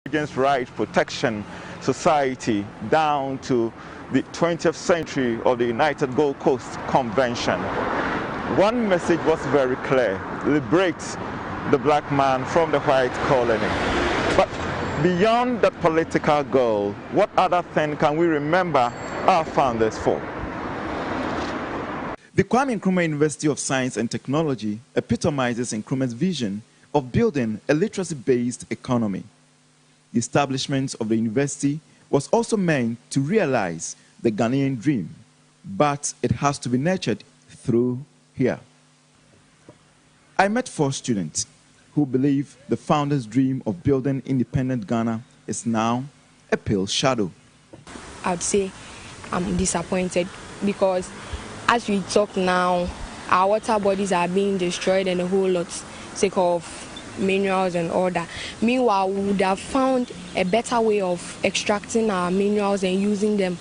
against rights protection society down to the 20th century of the United Gold Coast Convention. One message was very clear: liberate the black man from the white colony. But beyond that political goal, what other thing can we remember our founders for? The Kwame Nkrumah University of Science and Technology epitomizes Nkrumah's vision of building a literacy-based economy. The establishment of the university was also meant to realize the Ghanaian dream, but it has to be nurtured through here. I met 4 students who believe the founders' dream of building independent Ghana is now a pale shadow. I would say I'm disappointed because as we talk now, our water bodies are being destroyed and a whole lot sake of minerals and all that. Meanwhile, we would have found a better way of extracting our minerals and using them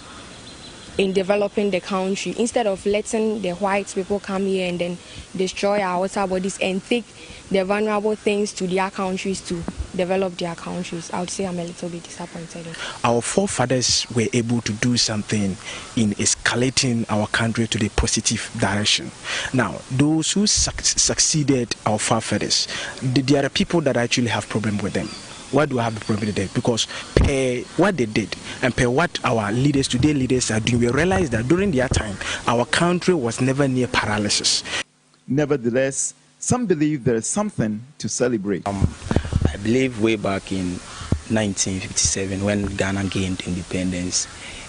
in developing the country instead of letting the white people come here and then destroy our water bodies and take the vulnerable things to their countries to develop their countries. I would say I'm a little bit disappointed. Our forefathers were able to do something in escalating our country to the positive direction. Now, those who succeeded our forefathers, there are people that actually have problem with them. Why do I have the problem with them? Because per what they did and per what our leaders, today leaders are doing, we realize that during their time, our country was never near paralysis. Nevertheless, some believe there is something to celebrate. I believe way back in 1957, when Ghana gained independence,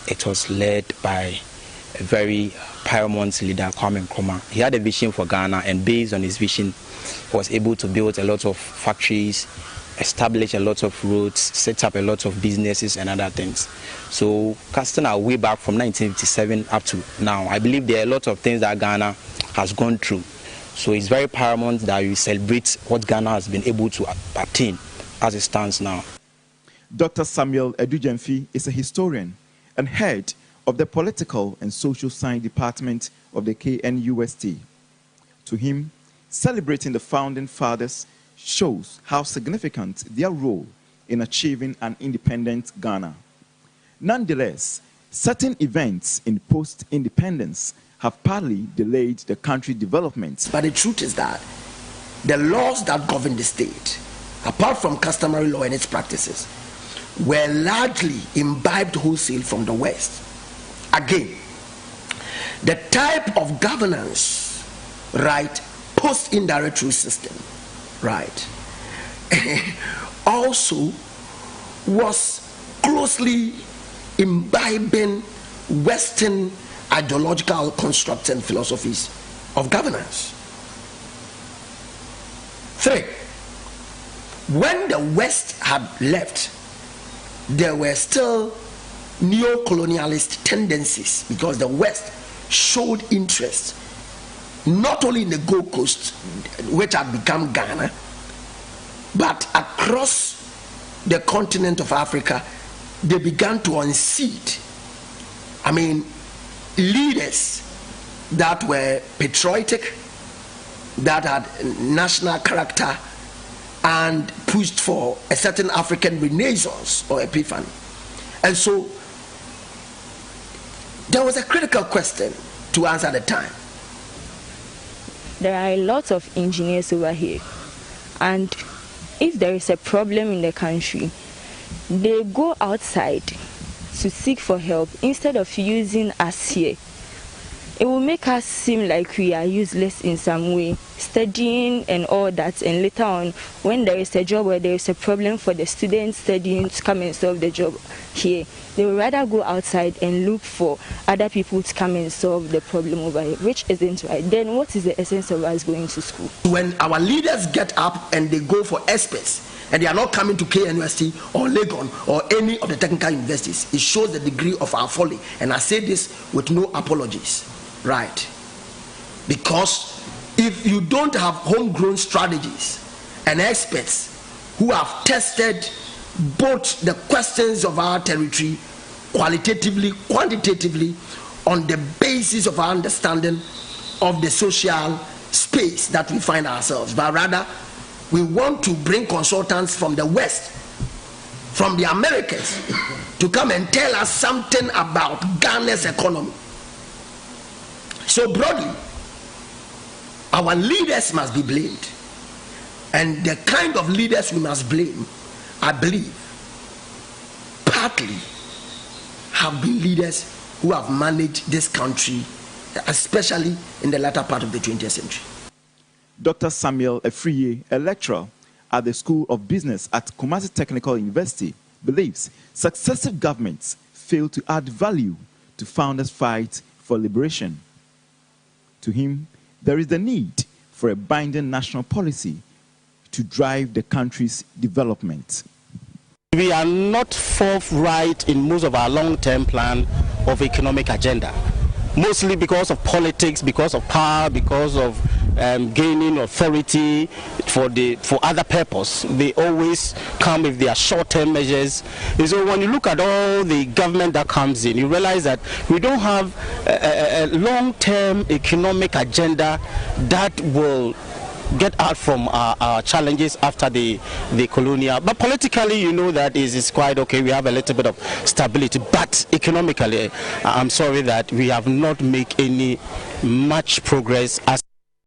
it was led by a very paramount leader, Kwame Nkrumah. He had a vision for Ghana, and based on his vision, he was able to build a lot of factories, establish a lot of roads, set up a lot of businesses and other things. So casting our way back from 1957 up to now, I believe there are a lot of things that Ghana has gone through. So it's very paramount that we celebrate what Ghana has been able to attain as it stands now. Dr. Samuel Edujemfi is a historian and head of the Political and Social Science Department of the KNUST. To him, celebrating the founding fathers shows how significant their role in achieving an independent Ghana. Nonetheless, certain events in post-independence have partly delayed the country's development. But the truth is that the laws that govern the state, apart from customary law and its practices, were largely imbibed wholesale from the West. Again, the type of governance, right, post-indirect rule system, right, also was closely imbibing Western ideological constructs and philosophies of governance. 3, when the West had left, there were still neo-colonialist tendencies because the West showed interest not only in the Gold Coast, which had become Ghana, but across the continent of Africa. They began to unseat, leaders that were patriotic, that had national character, and pushed for a certain African renaissance or epiphany. And so there was a critical question to answer at the time. There are a lot of engineers over here, and if there is a problem in the country, they go outside to seek for help instead of using us here. It will make us seem like we are useless in some way, studying and all that, and later on, when there is a job or there is a problem for the students studying to come and solve the job here, they would rather go outside and look for other people to come and solve the problem over here, which isn't right. Then what is the essence of us going to school? When our leaders get up and they go for experts, and they are not coming to KNUST or Legon or any of the technical universities, it shows the degree of our folly. And I say this with no apologies, right? Because if you don't have homegrown strategies and experts who have tested both the questions of our territory qualitatively, quantitatively, on the basis of our understanding of the social space that we find ourselves, but rather we want to bring consultants from the West from the Americans to come and tell us something about Ghana's economy. So broadly, our leaders must be blamed. And the kind of leaders we must blame, I believe, partly have been leaders who have managed this country, especially in the latter part of the 20th century. Dr. Samuel Afriyie, a lecturer at the School of Business at Kumasi Technical University, believes successive governments fail to add value to founders' fight for liberation. To him, there is the need for a binding national policy to drive the country's development. We are not forthright in most of our long-term plan of economic agenda, mostly because of politics, because of power, because of gaining authority for other purpose. They always come with their short-term measures. And so when you look at all the government that comes in, you realize that we don't have a long-term economic agenda that will get out from our challenges after the colonial. But politically, you know that is quite okay. We have a little bit of stability. But economically, I'm sorry that we have not made any much progress as